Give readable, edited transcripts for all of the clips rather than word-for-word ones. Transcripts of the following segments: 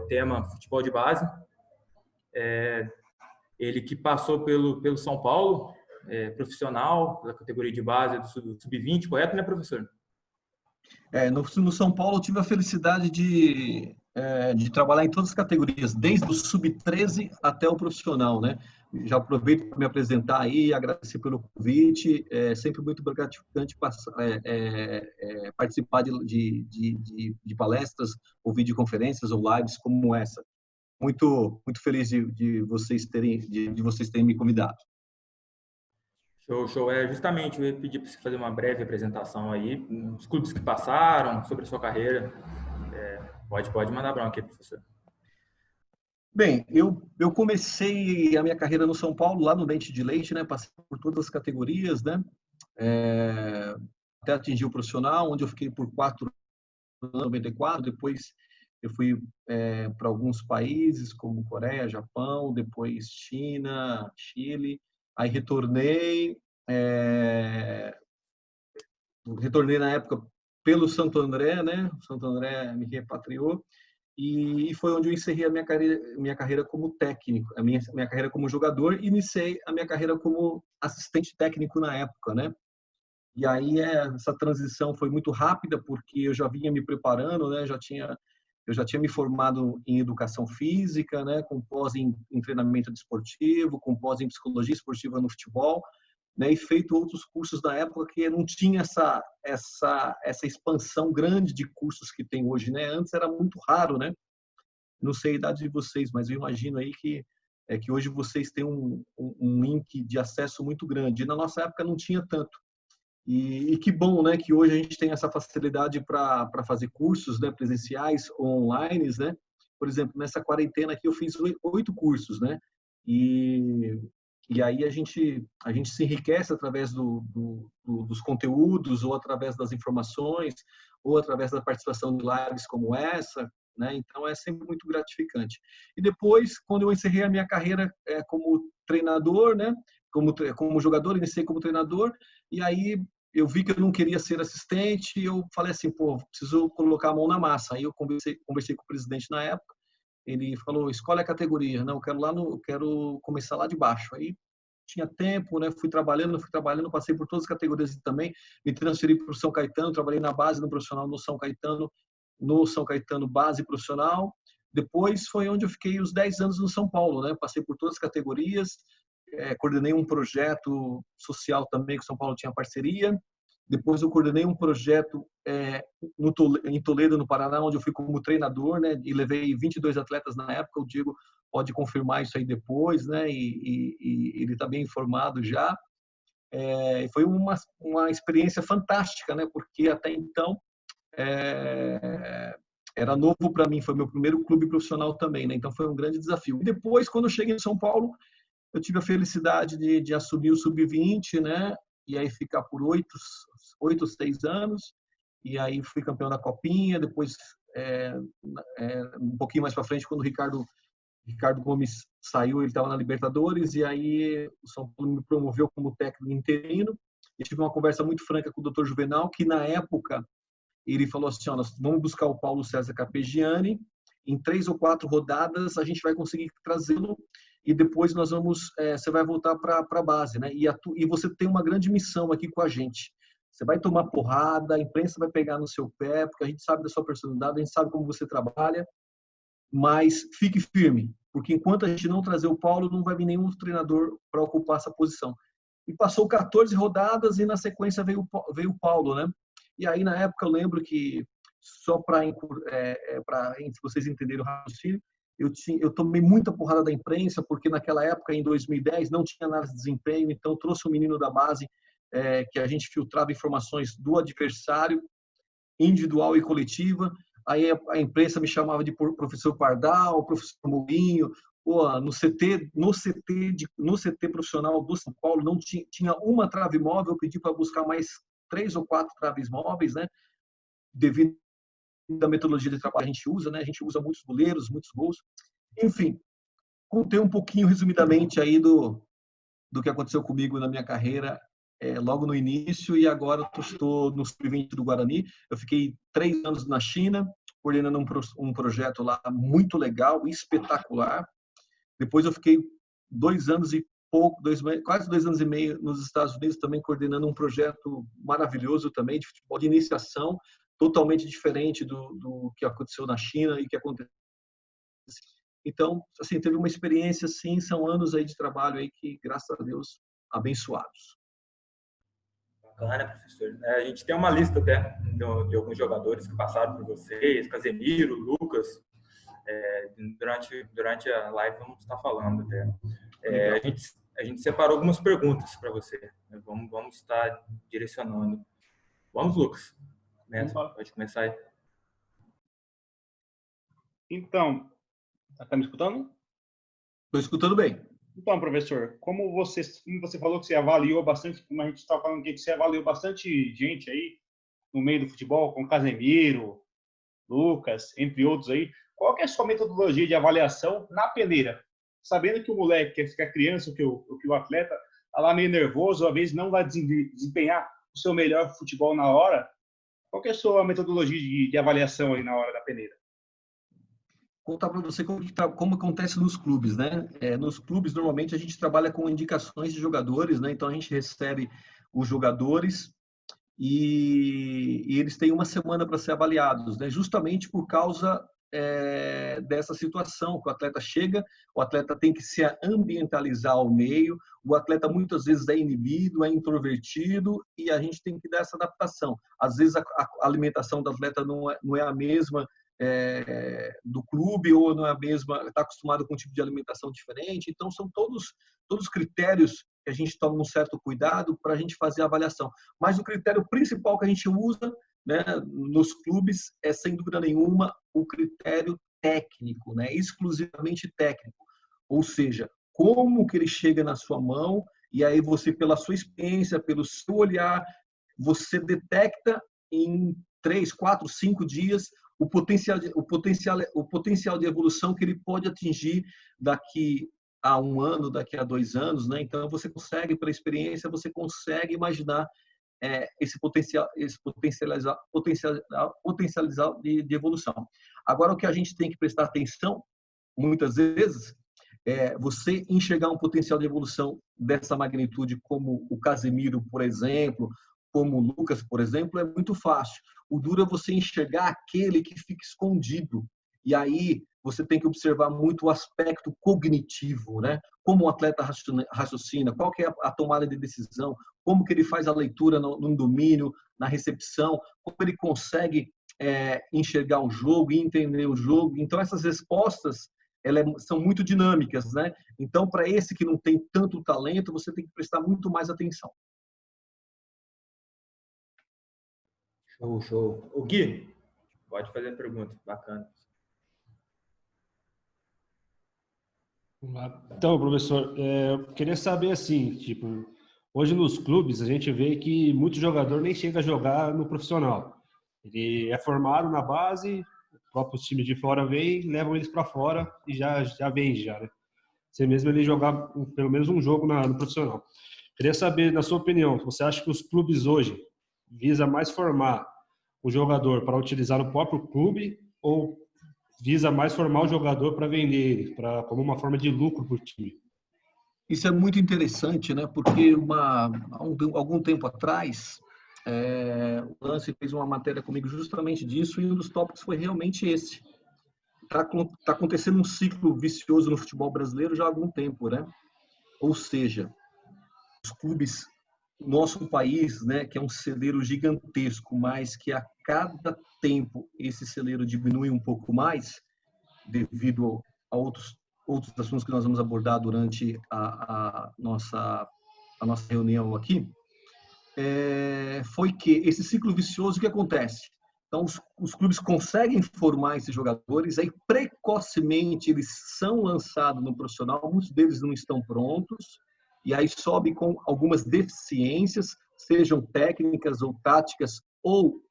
tema futebol de base. Ele que passou pelo São Paulo, profissional, da categoria de base do Sub-20, correto, né, professor? No São Paulo eu tive a felicidade de trabalhar em todas as categorias, desde o Sub-13 até o profissional, né? Já aproveito para me apresentar aí, agradecer pelo convite, é sempre muito gratificante participar de palestras ou videoconferências ou lives como essa. Muito, muito feliz de vocês terem me convidado. Show. Justamente, eu ia pedir para você fazer uma breve apresentação aí, os clubes que passaram, sobre a sua carreira. Pode mandar bronca aqui, professor. Bem, eu comecei a minha carreira no São Paulo, lá no Dente de Leite, né? Passei por todas as categorias, né? Até atingir o profissional, onde eu fiquei por 4 anos, 94. Depois eu fui para alguns países, como Coreia, Japão, depois China, Chile. Aí retornei na época pelo Santo André, né? O Santo André me repatriou. E foi onde eu encerrei a minha carreira como técnico, a minha carreira como jogador, e iniciei a minha carreira como assistente técnico na época, né? E aí essa transição foi muito rápida, porque eu já vinha me preparando, né? Eu já tinha me formado em educação física, né? Com pós em treinamento desportivo, com pós em psicologia esportiva no futebol, né? E feito outros cursos na época que não tinha essa expansão grande de cursos que tem hoje, né? Antes era muito raro, né? Não sei a idade de vocês, mas eu imagino aí que hoje vocês têm um link de acesso muito grande. E na nossa época não tinha tanto. E que bom, né? Que hoje a gente tem essa facilidade para fazer cursos, né? Presenciais ou online, né? Por exemplo, nessa quarentena aqui eu fiz 8 cursos, né? E aí a gente se enriquece através dos conteúdos, ou através das informações, ou através da participação de lives como essa, né? Então é sempre muito gratificante. E depois, quando eu encerrei a minha carreira como treinador, né? Como jogador, iniciei como treinador, e aí eu vi que eu não queria ser assistente, e eu falei assim, preciso colocar a mão na massa. Aí eu conversei com o presidente na época. Ele falou, escolhe a categoria. Não, eu quero começar lá de baixo. Aí tinha tempo, né? Fui trabalhando, passei por todas as categorias também. Me transferi para o São Caetano, trabalhei na base, no profissional no São Caetano base profissional. Depois foi onde eu fiquei os 10 anos no São Paulo, né? Passei por todas as categorias, coordenei um projeto social também que o São Paulo tinha parceria. Depois eu coordenei um projeto em Toledo, no Paraná, onde eu fui como treinador, né? E levei 22 atletas na época. O Diego pode confirmar isso aí depois, né? E ele está bem informado já. Foi uma experiência fantástica, né? Porque até então era novo para mim, foi meu primeiro clube profissional também, né? Então foi um grande desafio. E depois, quando eu cheguei em São Paulo, eu tive a felicidade de assumir o Sub-20, né? E aí ficar por 6 anos. E aí fui campeão da Copinha. Depois, um pouquinho mais para frente, quando o Ricardo Gomes saiu, ele estava na Libertadores. E aí o São Paulo me promoveu como técnico interino. E tive uma conversa muito franca com o Dr. Juvenal, que na época ele falou assim, nós vamos buscar o Paulo César Carpegiani, em 3 ou 4 rodadas a gente vai conseguir trazê-lo e depois você vai voltar para a base, né? E você tem uma grande missão aqui com a gente. Você vai tomar porrada, a imprensa vai pegar no seu pé, porque a gente sabe da sua personalidade, a gente sabe como você trabalha, mas fique firme, porque enquanto a gente não trazer o Paulo, não vai vir nenhum treinador para ocupar essa posição. E passou 14 rodadas e na sequência veio o Paulo, né? E aí, na época, eu lembro que, só para vocês entenderem o raciocínio, eu tomei muita porrada da imprensa, porque naquela época, em 2010, não tinha análise de desempenho, então trouxe um menino da base que a gente filtrava informações do adversário, individual e coletiva. Aí a imprensa me chamava de professor Pardal, professor Mourinho. No CT profissional do São Paulo não tinha uma trave móvel, eu pedi para buscar mais 3 ou 4 traves móveis, né? Devido à metodologia de trabalho que a gente usa, né? A gente usa muitos goleiros, muitos gols. Enfim, contei um pouquinho, resumidamente, aí do que aconteceu comigo na minha carreira logo no início, e agora estou no Sub-20 do Guarani. Eu fiquei 3 anos na China, coordenando um projeto lá muito legal, espetacular. Depois eu fiquei 2 anos e pouco, quase 2 anos e meio nos Estados Unidos também coordenando um projeto maravilhoso também de futebol de iniciação, totalmente diferente do que aconteceu na China e que aconteceu. Então, assim, teve uma experiência, sim, são anos aí de trabalho aí que, graças a Deus, abençoados. Bacana, professor. A gente tem uma lista até de alguns jogadores que passaram por vocês, Casemiro, Lucas. Durante a live vamos estar falando até. A gente separou algumas perguntas para você. Vamos estar direcionando. Vamos, Lucas. Pode começar aí. Então, está me escutando? Estou escutando bem. Então, professor, como você falou que você avaliou bastante, como a gente estava falando aqui, que você avaliou bastante gente aí no meio do futebol, com Casemiro, Lucas, entre outros aí, qual que é a sua metodologia de avaliação na peneira? Sabendo que o moleque, que a criança, que o atleta está lá meio nervoso, às vezes não vai desempenhar o seu melhor futebol na hora, qual que é a sua metodologia de avaliação aí na hora da peneira? Contar para você como acontece nos clubes, né? Nos clubes, normalmente, a gente trabalha com indicações de jogadores, né? Então, a gente recebe os jogadores e eles têm uma semana para ser avaliados, né? Justamente por causa dessa situação, que o atleta chega, o atleta tem que se ambientalizar ao meio, o atleta muitas vezes é inibido, é introvertido e a gente tem que dar essa adaptação. Às vezes a alimentação do atleta não é a mesma do clube, ou não é a mesma, está acostumado com um tipo de alimentação diferente. Então, são todos critérios que a gente toma um certo cuidado para a gente fazer a avaliação. Mas o critério principal que a gente usa, né, nos clubes é, sem dúvida nenhuma, o critério técnico, né, exclusivamente técnico. Ou seja, como que ele chega na sua mão, e aí você, pela sua experiência, pelo seu olhar, você detecta em 3, 4, 5 dias o potencial de evolução que ele pode atingir daqui a 1 ano, daqui a 2 anos, né? Então você consegue, pela experiência, você consegue imaginar esse potencial de evolução. Agora, o que a gente tem que prestar atenção, muitas vezes, você enxergar um potencial de evolução dessa magnitude, como o Casemiro, por exemplo, como o Lucas, por exemplo, é muito fácil. O duro é você enxergar aquele que fica escondido. E aí você tem que observar muito o aspecto cognitivo, né? Como o atleta raciocina, qual que é a tomada de decisão, como que ele faz a leitura no domínio, na recepção, como ele consegue enxergar o jogo e entender o jogo. Então, essas respostas são muito dinâmicas, né? Então, para esse que não tem tanto talento, você tem que prestar muito mais atenção. Show. O Gui, pode fazer a pergunta. Bacana. Então, professor, eu queria saber assim, tipo, hoje nos clubes a gente vê que muito jogador nem chega a jogar no profissional. Ele é formado na base, o próprio time de fora vem, levam eles para fora e já vende já, né? Você mesmo ele jogar pelo menos um jogo no profissional. Queria saber, na sua opinião, você acha que os clubes hoje visa mais formar o jogador para utilizar no próprio clube ou visa mais formar o jogador para vender ele, como uma forma de lucro para o time? Isso é muito interessante, né? Porque algum tempo atrás, o Lance fez uma matéria comigo justamente disso, e um dos tópicos foi realmente esse. Tá acontecendo um ciclo vicioso no futebol brasileiro já há algum tempo, né? Ou seja, os clubes, nosso país, né, que é um celeiro gigantesco, mas que a cada tempo esse celeiro diminui um pouco mais, devido a outros assuntos que nós vamos abordar durante a nossa reunião aqui, foi que esse ciclo vicioso, o que acontece? Então, os clubes conseguem formar esses jogadores, aí precocemente eles são lançados no profissional, muitos deles não estão prontos, e aí sobe com algumas deficiências, sejam técnicas ou táticas ou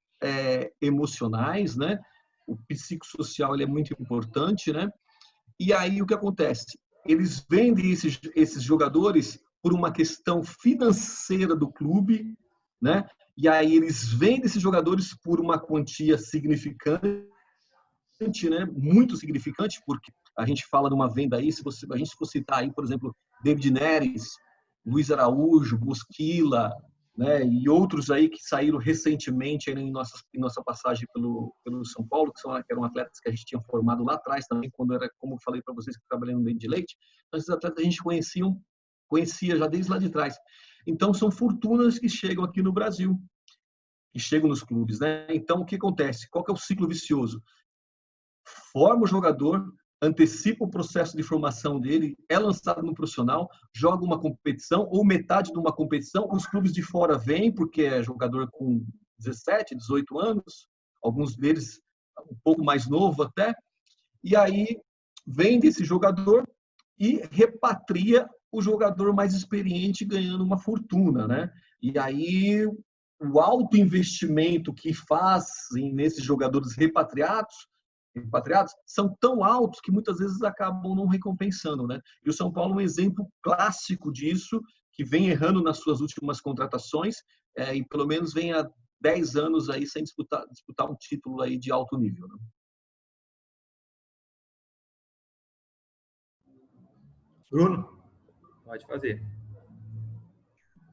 emocionais, né? O psicossocial ele é muito importante, né? E aí o que acontece? Eles vendem esses jogadores por uma questão financeira do clube, né? E aí eles vendem esses jogadores por uma quantia significante né? Muito significante, porque a gente fala de uma venda aí, a gente for citar aí, por exemplo, David Neres, Luiz Araújo, Bosquila, né, e outros aí que saíram recentemente em nossa passagem pelo São Paulo, que eram atletas que a gente tinha formado lá atrás também, quando era, como eu falei para vocês, que eu trabalhei no Dente de Leite. Então, esses atletas a gente conhecia já desde lá de trás. Então, são fortunas que chegam aqui no Brasil, que chegam nos clubes, né? Então, o que acontece? Qual que é o ciclo vicioso? Forma o jogador, antecipa o processo de formação dele, é lançado no profissional, joga uma competição ou metade de uma competição, os clubes de fora vêm, porque é jogador com 17, 18 anos, alguns deles um pouco mais novo até, e aí vende esse jogador e repatria o jogador mais experiente ganhando uma fortuna, né? E aí o alto investimento que fazem nesses jogadores repatriados são tão altos que muitas vezes acabam não recompensando, né? E o São Paulo é um exemplo clássico disso, que vem errando nas suas últimas contratações e pelo menos vem há 10 anos aí sem disputar um título aí de alto nível, né? Bruno, pode fazer.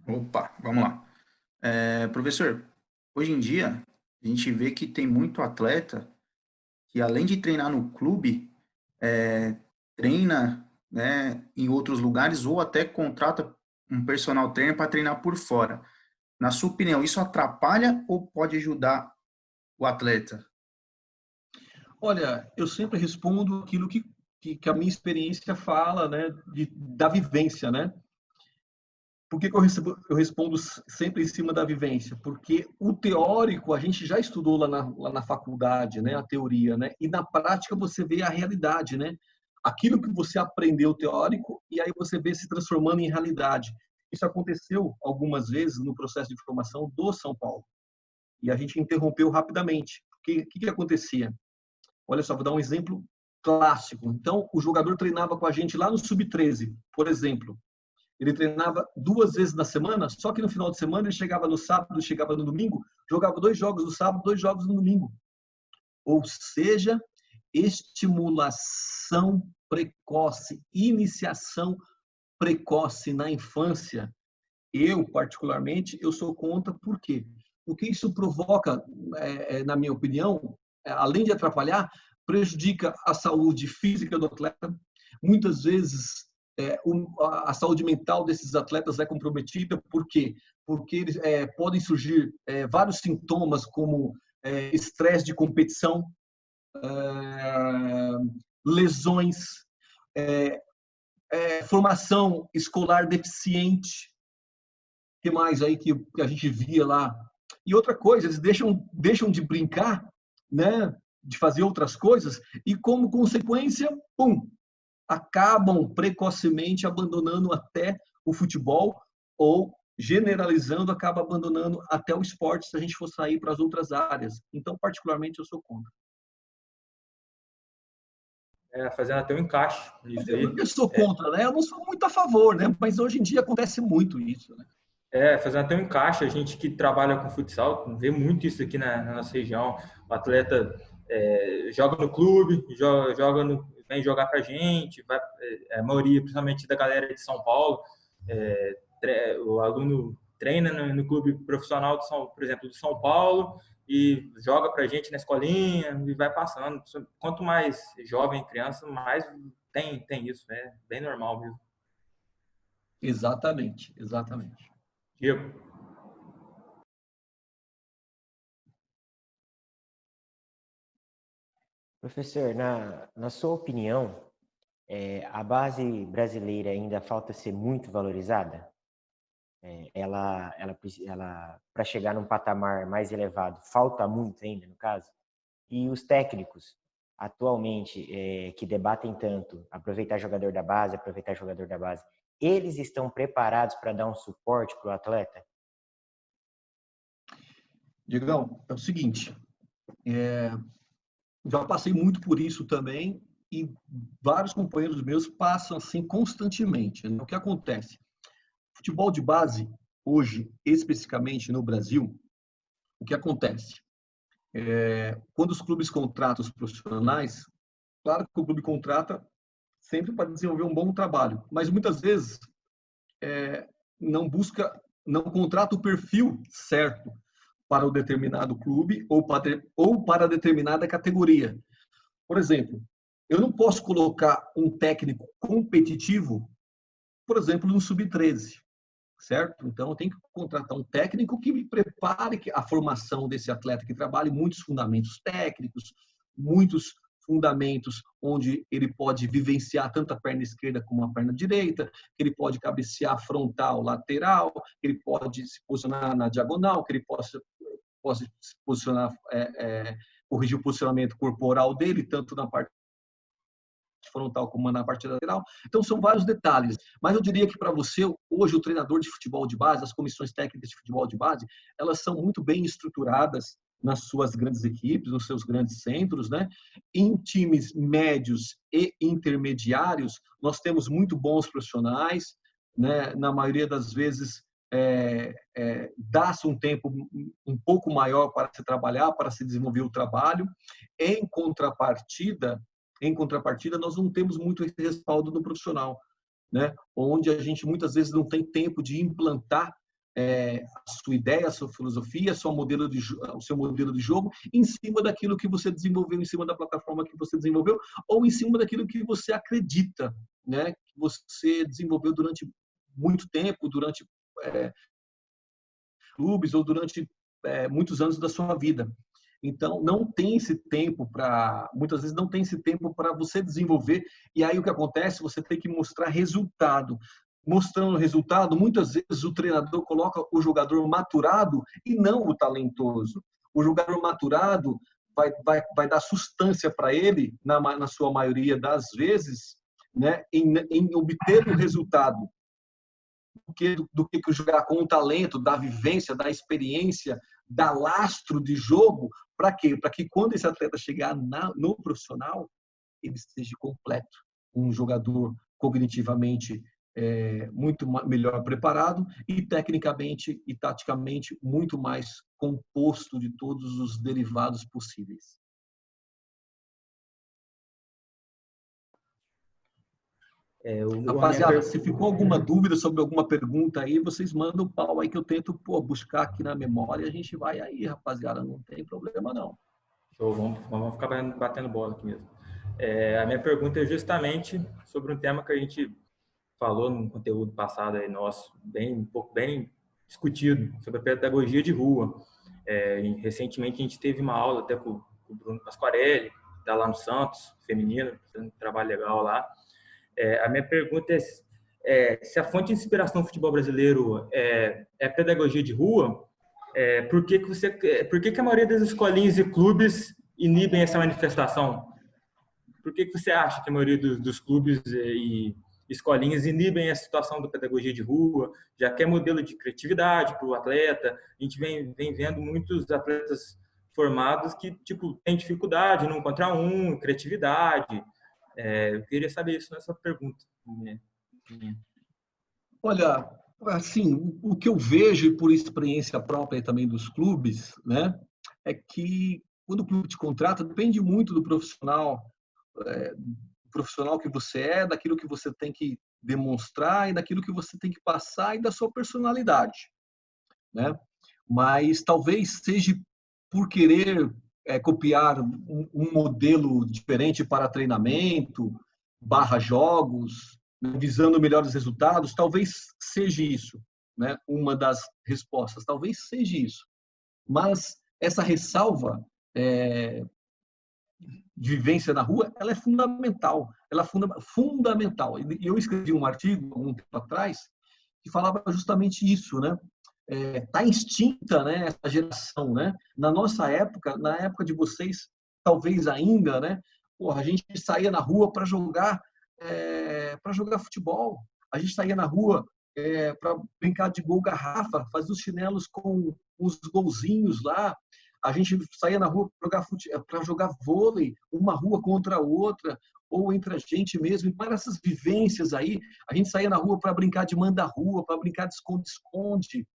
Opa, vamos lá. Professor, hoje em dia, a gente vê que tem muito atleta que, além de treinar no clube, treina, né, em outros lugares ou até contrata um personal trainer para treinar por fora. Na sua opinião, isso atrapalha ou pode ajudar o atleta? Olha, eu sempre respondo aquilo que a minha experiência fala, né, da vivência, né? Por que eu respondo sempre em cima da vivência? Porque o teórico a gente já estudou lá na faculdade, né, a teoria, né? E na prática você vê a realidade, né? Aquilo que você aprendeu teórico e aí você vê se transformando em realidade. Isso aconteceu algumas vezes no processo de formação do São Paulo. E a gente interrompeu rapidamente. Porque o que acontecia? Olha só, vou dar um exemplo clássico. Então, o jogador treinava com a gente lá no Sub-13, por exemplo. Ele treinava 2 vezes na semana, só que no final de semana ele chegava no sábado, chegava no domingo, jogava 2 jogos no sábado, 2 jogos no domingo. Ou seja, estimulação precoce, iniciação precoce na infância. Eu, particularmente, eu sou contra. Por quê? Porque isso provoca, na minha opinião, além de atrapalhar, prejudica a saúde física do atleta. Muitas vezes a saúde mental desses atletas é comprometida. Por quê? Porque eles podem surgir vários sintomas como estresse de competição, lesões, formação escolar deficiente. O que mais aí que a gente via lá? E outra coisa, eles deixam de brincar, né, de fazer outras coisas e, como consequência, acabam precocemente abandonando até o futebol ou, generalizando, acaba abandonando até o esporte se a gente for sair para as outras áreas. Então, particularmente, eu sou contra. Fazendo até um encaixe nisso aí. Eu sou contra, né? Eu não sou muito a favor, né? Mas hoje em dia acontece muito isso, né? Fazendo até um encaixe, a gente que trabalha com futsal vê muito isso aqui na nossa região. O atleta joga no clube, vem jogar pra gente, a maioria, principalmente da galera de São Paulo, o aluno treina no clube profissional, por exemplo, de São Paulo, e joga pra gente na escolinha e vai passando. Quanto mais jovem, criança, mais tem isso, é bem normal mesmo. Exatamente. Diego. Professor, na sua opinião, a base brasileira ainda falta ser muito valorizada? Ela para chegar num patamar mais elevado, falta muito ainda, no caso? E os técnicos, atualmente, que debatem tanto aproveitar jogador da base, eles estão preparados para dar um suporte para o atleta? Diegão, é o seguinte, já passei muito por isso também e vários companheiros meus passam assim constantemente, né? O que acontece? Futebol de base, hoje, especificamente no Brasil, o que acontece? quando os clubes contratam os profissionais, claro que o clube contrata sempre para desenvolver um bom trabalho, mas muitas vezes não contrata o perfil certo para o determinado clube ou para determinada categoria. Por exemplo, eu não posso colocar um técnico competitivo, por exemplo, no sub-13, certo? Então, eu tenho que contratar um técnico que me prepare a formação desse atleta, que trabalhe muitos fundamentos técnicos, muitos fundamentos onde ele pode vivenciar tanto a perna esquerda como a perna direita, que ele pode cabecear frontal, lateral, que ele pode se posicionar na diagonal, que ele possa se posicionar, corrigir o posicionamento corporal dele, tanto na parte frontal como na parte lateral. Então, são vários detalhes. Mas eu diria que para você, hoje, o treinador de futebol de base, as comissões técnicas de futebol de base, elas são muito bem estruturadas nas suas grandes equipes, nos seus grandes centros, né? Em times médios e intermediários, nós temos muito bons profissionais, né? Na maioria das vezes, dá-se um tempo um pouco maior para se trabalhar, para se desenvolver o trabalho. Em contrapartida, nós não temos muito esse respaldo do profissional, né? Onde a gente muitas vezes não tem tempo de implantar a sua ideia, a sua filosofia, o seu modelo de jogo em cima daquilo que você desenvolveu, em cima da plataforma que você desenvolveu, ou em cima daquilo que você acredita, né? Que você desenvolveu durante muito tempo, durante clubes ou durante muitos anos da sua vida. Então, não tem esse tempo muitas vezes não tem esse tempo para você desenvolver, e aí o que acontece, você tem que mostrar resultado. Mostrando resultado, muitas vezes o treinador coloca o jogador maturado e não o talentoso. O jogador maturado vai dar sustância para ele, na sua maioria das vezes, né, em obter o resultado, do que jogar com o talento, da vivência, da experiência, da lastro de jogo. Para quê? Para que quando esse atleta chegar no profissional, ele esteja completo. Um jogador cognitivamente muito melhor preparado e tecnicamente e taticamente muito mais composto de todos os derivados possíveis. Rapaziada, se ficou alguma dúvida sobre alguma pergunta aí, vocês mandam o pau aí que eu tento buscar aqui na memória e a gente vai aí, rapaziada, não tem problema não. Show, vamos ficar batendo bola aqui mesmo. A minha pergunta é justamente sobre um tema que a gente falou no conteúdo passado aí nosso, um pouco bem discutido, sobre a pedagogia de rua. Recentemente a gente teve uma aula até com o Bruno Pasquarelli, que está lá no Santos, feminino, fazendo um trabalho legal lá. A minha pergunta é se a fonte de inspiração do futebol brasileiro é a pedagogia de rua, por que a maioria das escolinhas e clubes inibem essa manifestação? Por que você acha que a maioria dos clubes e escolinhas inibem a situação da pedagogia de rua, já que é modelo de criatividade para o atleta? A gente vem vendo muitos atletas formados que têm dificuldade em encontrar criatividade. Eu queria saber isso nessa pergunta. Olha, assim, o que eu vejo por experiência própria também dos clubes, né, é que quando o clube te contrata, depende muito do profissional que você é, daquilo que você tem que demonstrar e daquilo que você tem que passar e da sua personalidade, né? Mas talvez seja por querer copiar um modelo diferente para treinamento, /jogos, visando melhores resultados, talvez seja isso, né? Uma das respostas, talvez seja isso. Mas essa ressalva de vivência na rua, ela é fundamental. Ela é fundamental. E eu escrevi um artigo algum tempo atrás que falava justamente isso, né? Tá extinta, né, essa geração, né? Na nossa época, na época de vocês, talvez ainda, né? Porra, a gente saía na rua para jogar futebol. A gente saía na rua para brincar de gol-garrafa, fazer os chinelos com os golzinhos lá. A gente saía na rua para jogar vôlei, uma rua contra a outra, ou entre a gente mesmo. E para essas vivências aí, a gente saía na rua para brincar de manda-rua, para brincar de esconde-esconde.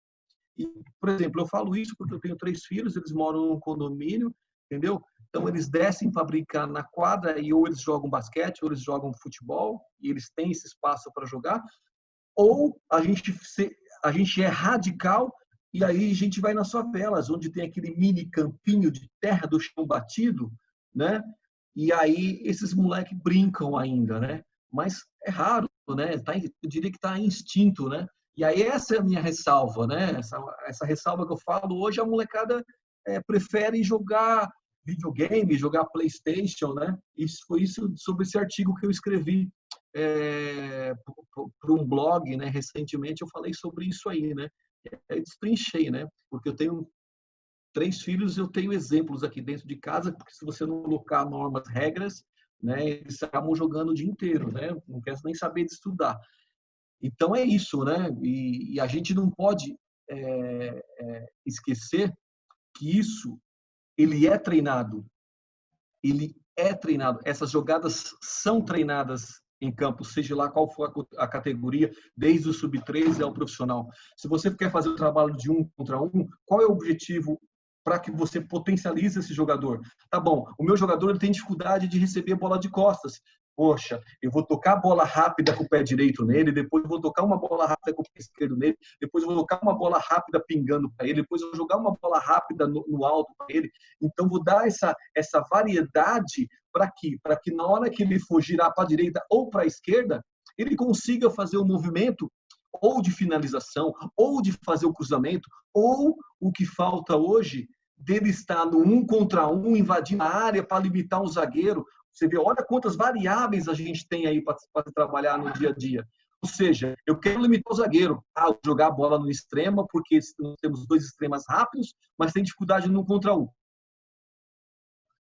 E, por exemplo, eu falo isso porque eu tenho 3 filhos, eles moram num condomínio, entendeu? Então, eles descem para brincar na quadra e ou eles jogam basquete, ou eles jogam futebol, e eles têm esse espaço para jogar, ou a gente é radical e aí a gente vai nas favelas, onde tem aquele mini campinho de terra do chão batido, né? E aí esses moleques brincam ainda, né? Mas é raro, né? Eu diria que está instinto, né? E aí essa é a minha ressalva, né? Essa ressalva que eu falo hoje, a molecada prefere jogar videogame, jogar PlayStation, né? Isso foi isso sobre esse artigo que eu escrevi para um blog, né? Recentemente eu falei sobre isso aí, né? Eu destrinchei, né? Porque eu tenho 3 filhos, eu tenho exemplos aqui dentro de casa, porque se você não colocar normas, regras, né? Eles acabam jogando o dia inteiro, né? Não quer nem saber de estudar. Então é isso, né? E a gente não pode esquecer que isso ele é treinado. Ele é treinado. Essas jogadas são treinadas em campo, seja lá qual for a categoria, desde o sub-13 ao profissional. Se você quer fazer o trabalho de 1 contra 1, qual é o objetivo para que você potencialize esse jogador? Tá bom, o meu jogador ele tem dificuldade de receber bola de costas. Poxa, eu vou tocar a bola rápida com o pé direito nele, depois eu vou tocar uma bola rápida com o pé esquerdo nele, depois eu vou tocar uma bola rápida pingando para ele, depois eu vou jogar uma bola rápida no alto para ele. Então, vou dar essa variedade para que na hora que ele for girar para a direita ou para a esquerda, ele consiga fazer o movimento ou de finalização, ou de fazer o cruzamento, ou o que falta hoje, dele estar no 1 contra 1, invadindo a área para limitar um zagueiro. Você vê, olha quantas variáveis a gente tem aí para trabalhar no dia a dia. Ou seja, eu quero limitar o zagueiro a jogar a bola no extremo, porque nós temos 2 extremas rápidos, mas tem dificuldade no 1 contra 1.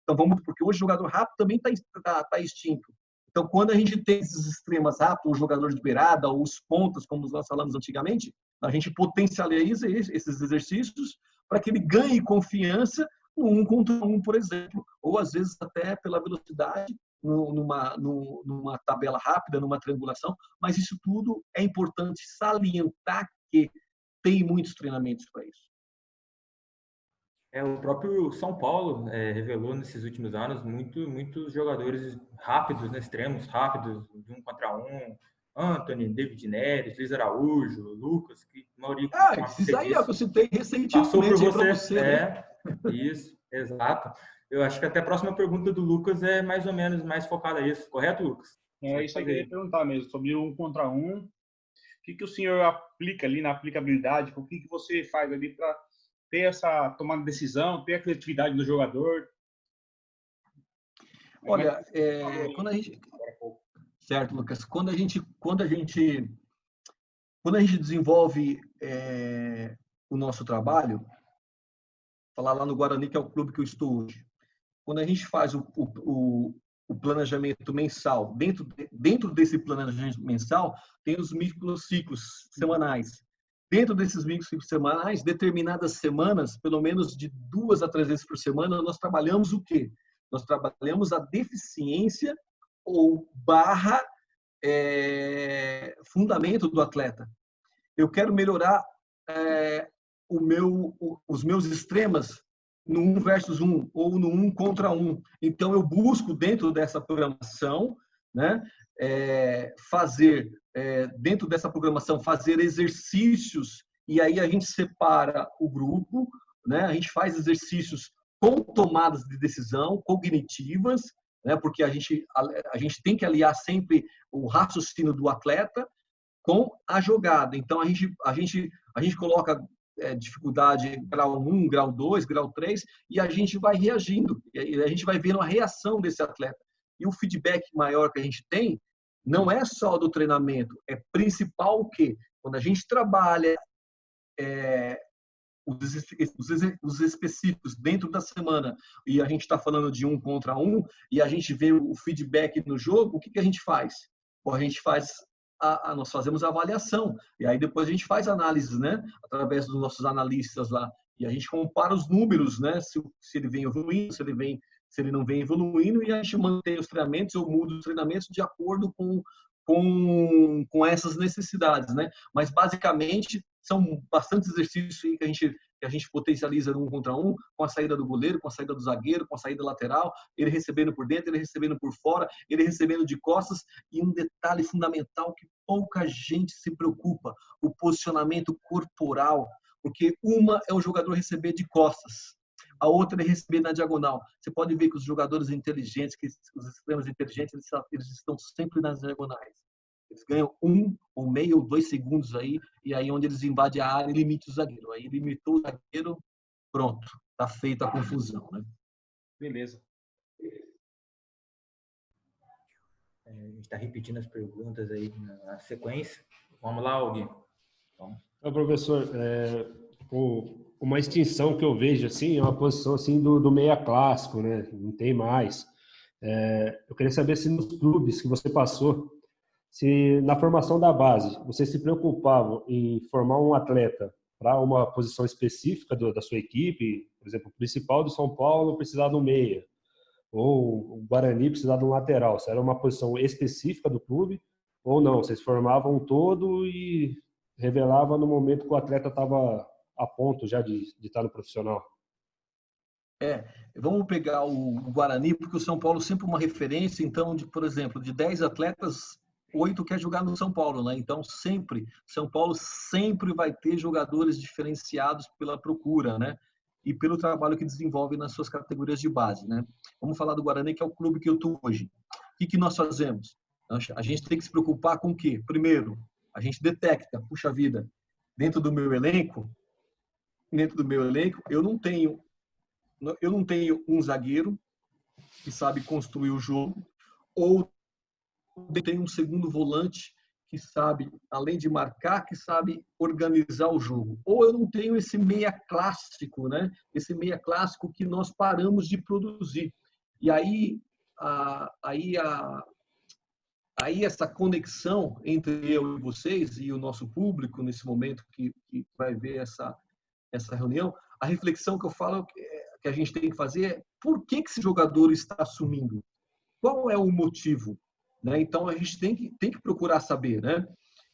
Então vamos, porque hoje o jogador rápido também tá extinto. Então, quando a gente tem esses extremas rápidos, o jogador de beirada, ou os pontas, como nós falamos antigamente, a gente potencializa esses exercícios para que ele ganhe confiança no 1 contra 1, por exemplo, ou às vezes até pela velocidade, numa tabela rápida, numa triangulação, mas isso tudo é importante salientar que tem muitos treinamentos para isso. O próprio São Paulo revelou nesses últimos anos muitos jogadores rápidos, né, extremos rápidos, de 1 contra 1. Anthony, David Neres, Luiz Araújo, Lucas, que a maioria... Isso aí é o que eu citei recentemente. Passou por você né? Isso, exato. Eu acho que até a próxima pergunta do Lucas é mais ou menos mais focada nisso. Correto, Lucas? Isso aí que eu ia perguntar mesmo, sobre o 1 contra 1. O que o senhor aplica ali na aplicabilidade? O que você faz ali para ter essa tomada de decisão, ter a criatividade do jogador? Olha, quando a gente... Certo, Lucas. Quando a gente desenvolve o nosso trabalho, falar lá no Guarani, que é o clube que eu estou hoje, quando a gente faz o planejamento mensal, dentro desse planejamento mensal, tem os microciclos semanais. Dentro desses microciclos semanais, determinadas semanas, pelo menos de 2 a 3 vezes por semana, nós trabalhamos o quê? Nós trabalhamos a deficiência ou fundamento do atleta. Eu quero melhorar os meus extremas no 1 versus 1 ou no 1 contra 1. Então, eu busco, dentro dessa programação, né, fazer, dentro dessa programação, fazer exercícios, e aí a gente separa o grupo, né, a gente faz exercícios com tomadas de decisão cognitivas, né, porque a gente tem que aliar sempre o raciocínio do atleta com a jogada. Então, a gente coloca dificuldade grau 1, grau 2, grau 3, e a gente vai reagindo, e a gente vai vendo a reação desse atleta. E o feedback maior que a gente tem não é só do treinamento, é principal o quê? Quando a gente trabalha os específicos dentro da semana, e a gente está falando de 1 contra 1, e a gente vê o feedback no jogo, o que a gente faz? Bom, a gente faz nós fazemos a avaliação, e aí depois a gente faz análises, né, através dos nossos analistas lá, e a gente compara os números, né, se ele vem evoluindo, se ele não vem evoluindo, e a gente mantém os treinamentos ou muda os treinamentos de acordo com essas necessidades, né? Mas basicamente são bastantes exercícios que a gente que a gente potencializa no 1 contra 1, com a saída do goleiro, com a saída do zagueiro, com a saída lateral, ele recebendo por dentro, ele recebendo por fora, ele recebendo de costas, e um detalhe fundamental que pouca gente se preocupa, o posicionamento corporal, porque uma é o jogador receber de costas, a outra é receber na diagonal. Você pode ver que os jogadores inteligentes, que os extremos inteligentes, eles estão sempre nas diagonais. Eles ganham 1 ou meio ou 2 segundos aí, e aí onde eles invadem a área e limitam o zagueiro. Aí limitou o zagueiro, pronto, tá feita a confusão, né? Beleza. A gente está repetindo as perguntas aí na sequência. Vamos lá, alguém. Então, professor, uma extinção que eu vejo assim é uma posição assim do meia clássico, né? Não tem mais. Eu queria saber se nos clubes que você passou, se na formação da base vocês se preocupavam em formar um atleta para uma posição específica da sua equipe, por exemplo, o principal do São Paulo precisava de um meia, ou o Guarani precisava de um lateral. Se era uma posição específica do clube ou não, vocês formavam um todo e revelava no momento que o atleta estava a ponto já de estar no profissional. Vamos pegar o Guarani, porque o São Paulo sempre uma referência, então, por exemplo, de 10 atletas, 8 quer jogar no São Paulo, né? Então, São Paulo sempre vai ter jogadores diferenciados pela procura, né? E pelo trabalho que desenvolve nas suas categorias de base, né? Vamos falar do Guarani, que é o clube que eu estou hoje. O que nós fazemos? A gente tem que se preocupar com o quê? Primeiro, a gente detecta, puxa vida, dentro do meu elenco, eu não tenho um zagueiro que sabe construir o jogo, ou tem um segundo volante que sabe, além de marcar, que sabe organizar o jogo. Ou eu não tenho esse meia clássico, né? Esse meia clássico que nós paramos de produzir. E aí essa conexão entre eu e vocês e o nosso público nesse momento que vai ver essa reunião, a reflexão que eu falo que a gente tem que fazer é por que esse jogador está assumindo? Qual é o motivo? Né? Então, a gente tem que procurar saber. Né?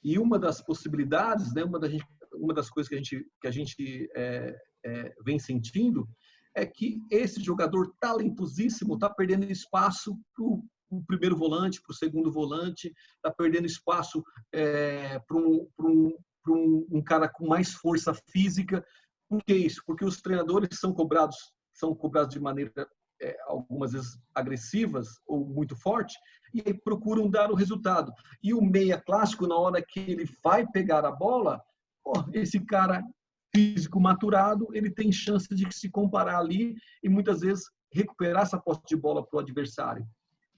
E uma das possibilidades, né, uma das coisas que a gente vem sentindo é que esse jogador talentosíssimo está perdendo espaço para o primeiro volante, para o segundo volante, está perdendo espaço para um cara com mais força física. Por que isso? Porque os treinadores são cobrados de maneira algumas vezes agressivas ou muito forte, e aí procuram dar o resultado. E o meia clássico, na hora que ele vai pegar a bola, esse cara físico maturado, ele tem chance de se comparar ali e muitas vezes recuperar essa posse de bola para o adversário.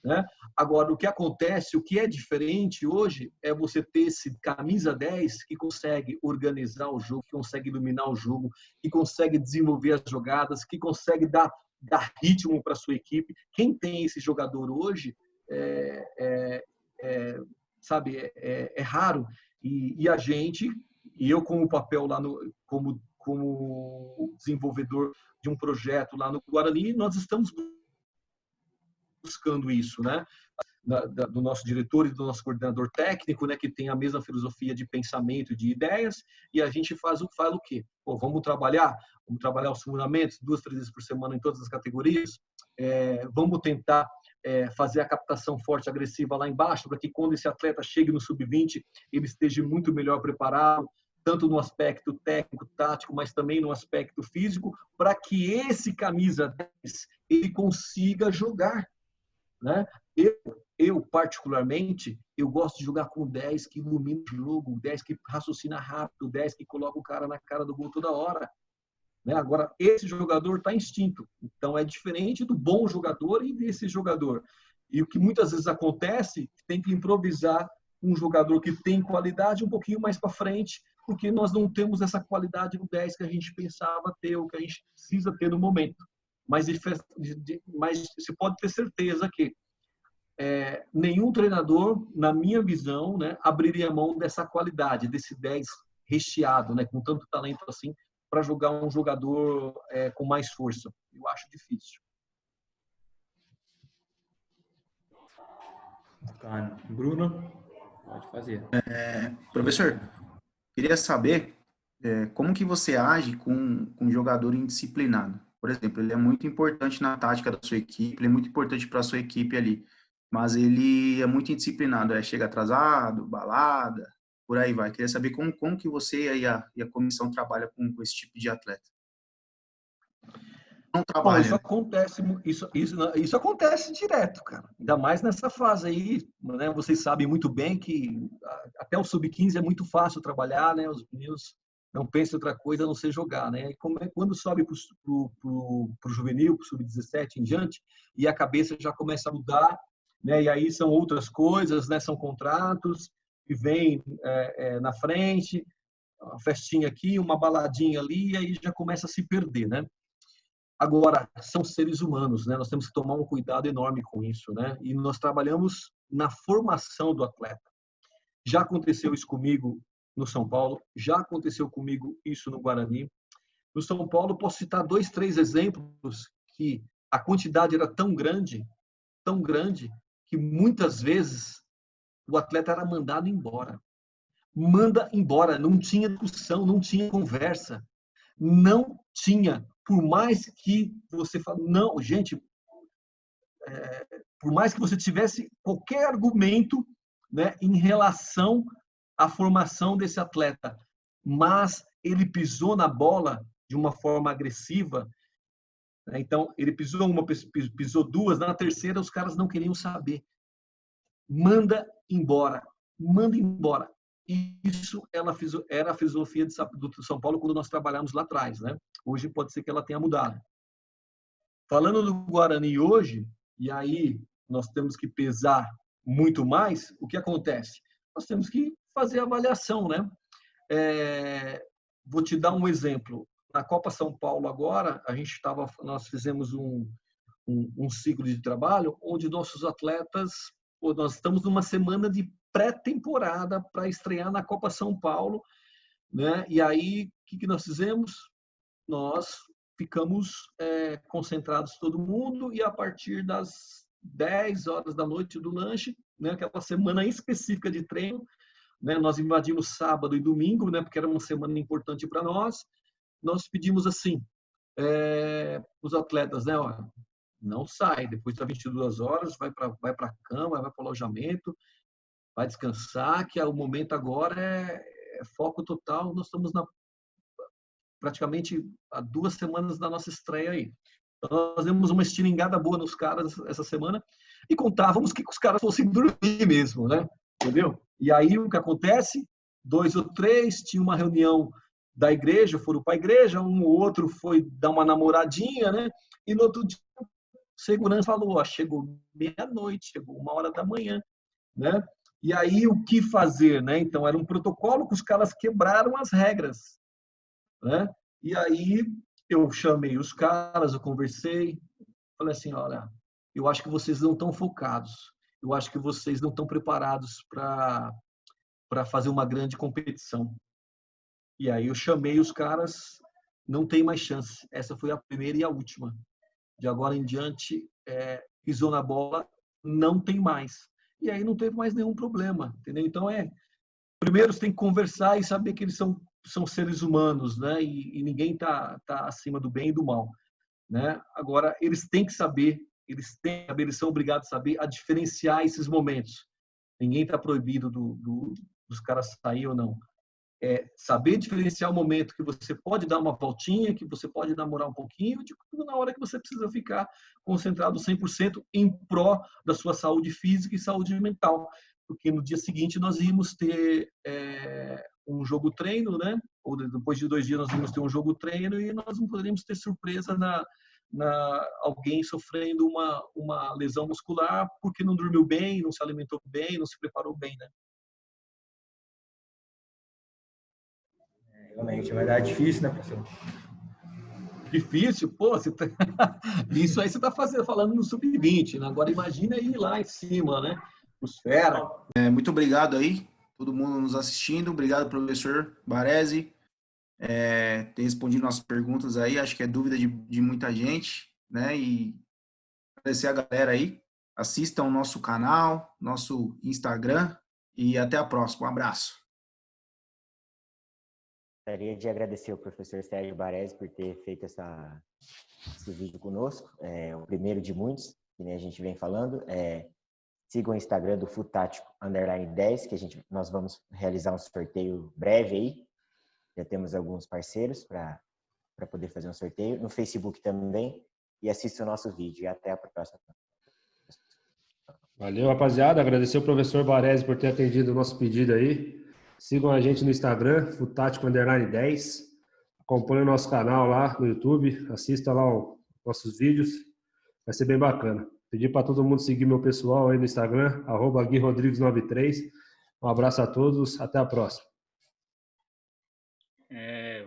Né? Agora, o que acontece, o que é diferente hoje é você ter esse camisa 10 que consegue organizar o jogo, que consegue iluminar o jogo, que consegue desenvolver as jogadas, que consegue dar ritmo para a sua equipe. Quem tem esse jogador hoje sabe, é raro. E a gente, e eu como papel lá como desenvolvedor de um projeto lá no Guarani, nós estamos buscando isso, né? Do nosso diretor e do nosso coordenador técnico, né, que tem a mesma filosofia de pensamento e de ideias, e a gente faz o quê? Vamos trabalhar os fundamentos 2, 3 vezes por semana em todas as categorias, vamos tentar fazer a captação forte agressiva lá embaixo, para que quando esse atleta chegue no sub-20, ele esteja muito melhor preparado, tanto no aspecto técnico, tático, mas também no aspecto físico, para que esse camisa 10 ele consiga jogar. Né? Eu, particularmente, eu gosto de jogar com 10 que ilumina o jogo, 10 que raciocina rápido, 10 que coloca o cara na cara do gol toda hora. Né? Agora, esse jogador está instinto. Então, é diferente do bom jogador e desse jogador. E o que muitas vezes acontece, tem que improvisar um jogador que tem qualidade um pouquinho mais para frente, porque nós não temos essa qualidade no 10 que a gente pensava ter, ou que a gente precisa ter no momento. Mas você pode ter certeza que nenhum treinador, na minha visão, né, abriria mão dessa qualidade, desse 10 recheado, né, com tanto talento assim, para jogar um jogador com mais força. Eu acho difícil. Bruno, pode fazer. Professor, queria saber como que você age com um jogador indisciplinado? Por exemplo, ele é muito importante na tática da sua equipe, ele é muito importante para a sua equipe ali, mas ele é muito indisciplinado, chega atrasado, balada, por aí vai. Queria saber como que você e a comissão trabalha com esse tipo de atleta. Não Bom, isso trabalha, né? acontece, isso acontece direto, cara. Ainda mais nessa fase aí, né? Vocês sabem muito bem que até o sub-15 é muito fácil trabalhar, né? Os meninos não pensam em outra coisa a não ser jogar, né? Quando sobe para o juvenil, para o sub-17 em diante, e a cabeça já começa a mudar, né? E aí são outras coisas, né? São contratos que vêm na frente, uma festinha aqui, uma baladinha ali, e aí já começa a se perder, né? Agora, são seres humanos, né? Nós temos que tomar um cuidado enorme com isso, né? E nós trabalhamos na formação do atleta. Já aconteceu isso comigo no São Paulo, já aconteceu comigo isso no Guarani. No São Paulo, posso citar 2, 3 exemplos que a quantidade era tão grande, que muitas vezes o atleta era mandado embora. Manda embora, não tinha discussão, não tinha conversa. Não tinha. Por mais que você fale, não, gente, por mais que você tivesse qualquer argumento, né, em relação à formação desse atleta, mas ele pisou na bola de uma forma agressiva, né, então ele pisou uma, pisou duas, na terceira os caras não queriam saber. Manda embora, manda embora. Isso era a filosofia do São Paulo quando nós trabalhamos lá atrás, né? Hoje pode ser que ela tenha mudado. Falando do Guarani hoje, e aí nós temos que pesar muito mais, o que acontece? Nós temos que fazer a avaliação, né? Vou te dar um exemplo. Na Copa São Paulo agora, nós fizemos um ciclo de trabalho onde nossos atletas, nós estamos numa semana de pré-temporada para estrear na Copa São Paulo, né? E aí, o que nós fizemos? Nós ficamos concentrados todo mundo e a partir das 10 horas da noite do lanche, né, aquela semana específica de treino, né, nós invadimos sábado e domingo, né, porque era uma semana importante para nós pedimos assim, os atletas, né, ó, não sai, depois das 22 horas, vai para a cama, vai para o alojamento, vai descansar, que o momento agora é foco total, nós estamos praticamente há 2 semanas da nossa estreia aí. Então, nós demos uma estilingada boa nos caras essa semana e contávamos que os caras fossem dormir mesmo, né? Entendeu? E aí o que acontece? 2 ou 3 tinha uma reunião da igreja, foram para a igreja, um ou outro foi dar uma namoradinha, né? E no outro dia, o segurança falou, ó, chegou meia-noite, chegou 1h da manhã, né? E aí o que fazer, né? Então era um protocolo que os caras quebraram as regras, né? E aí eu chamei os caras, eu conversei, falei assim, olha, eu acho que vocês não estão focados, eu acho que vocês não estão preparados para fazer uma grande competição. E aí eu chamei os caras, não tem mais chance. Essa foi a primeira e a última. De agora em diante, pisou na bola, não tem mais. E aí não teve mais nenhum problema, entendeu? Então primeiro você tem que conversar e saber que eles são seres humanos, né? E ninguém tá acima do bem e do mal, né? Agora eles têm que saber, eles são obrigados a saber a diferenciar esses momentos. Ninguém está proibido dos caras sair ou não. Saber diferenciar o momento que você pode dar uma voltinha, que você pode namorar um pouquinho, na hora que você precisa ficar concentrado 100% em pró da sua saúde física e saúde mental. Porque no dia seguinte nós íamos ter um jogo treino, né? Ou depois de 2 dias nós íamos ter um jogo treino e nós não poderíamos ter surpresa alguém sofrendo uma lesão muscular porque não dormiu bem, não se alimentou bem, não se preparou bem, né? Realmente, vai dar difícil, né, professor? Difícil, pô, isso aí você está falando no sub-20, né? Agora imagina aí lá em cima, né? Os fera. Muito obrigado aí, todo mundo nos assistindo. Obrigado, professor Baresi. Ter respondido nossas perguntas aí. Acho que é dúvida de muita gente, né? E agradecer a galera aí. Assistam o nosso canal, nosso Instagram. E até a próxima. Um abraço. Gostaria de agradecer ao professor Sérgio Baresi por ter feito esse vídeo conosco. É o primeiro de muitos, que nem a gente vem falando. Sigam o Instagram do Futático _10, que nós vamos realizar um sorteio breve aí. Já temos alguns parceiros para poder fazer um sorteio. No Facebook também. E assista o nosso vídeo. E até a próxima. Valeu, rapaziada. Agradecer ao professor Baresi por ter atendido o nosso pedido aí. Sigam a gente no Instagram, Futático _10. Acompanhe o nosso canal lá no YouTube. Assista lá os nossos vídeos. Vai ser bem bacana. Pedir para todo mundo seguir meu pessoal aí no Instagram, @GuiRodrigues93. Um abraço a todos. Até a próxima.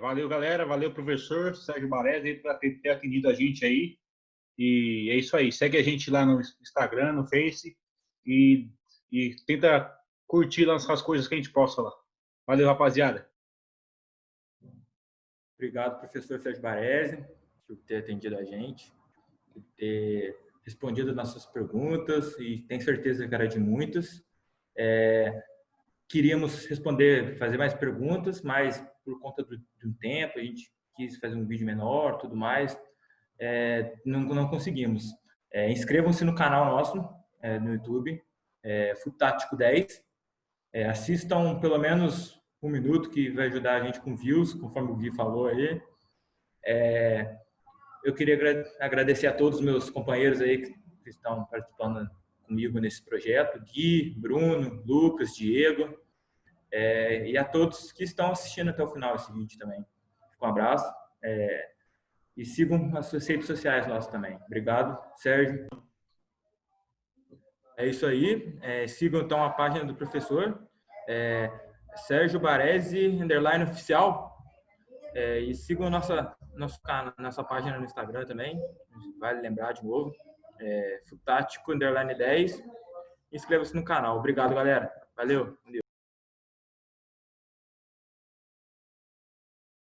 Valeu, galera. Valeu, professor Sérgio Baresi, por ter atendido a gente aí. E é isso aí. Segue a gente lá no Instagram, no Face. E tenta curtir lá as coisas que a gente posta lá. Valeu, rapaziada. Obrigado, professor Sérgio Baresi, por ter atendido a gente, por ter respondido nossas perguntas, e tenho certeza que era de muitas. Queríamos fazer mais perguntas, mas por conta de um tempo, a gente quis fazer um vídeo menor, tudo mais, não conseguimos. Inscrevam-se no canal nosso, no YouTube, Futático 10. Assistam pelo menos 1 minuto, que vai ajudar a gente com views, conforme o Gui falou aí. Eu queria agradecer a todos os meus companheiros aí que estão participando comigo nesse projeto, Gui, Bruno, Lucas, Diego, e a todos que estão assistindo até o final desse vídeo também. Um abraço, e sigam as suas redes sociais nossas também. Obrigado, Sérgio. É isso aí. Sigam então a página do professor, Sérgio Baresi _oficial, e sigam nossa página no Instagram também, vale lembrar de novo, Futático _10. Inscreva-se no canal. Obrigado, galera. Valeu.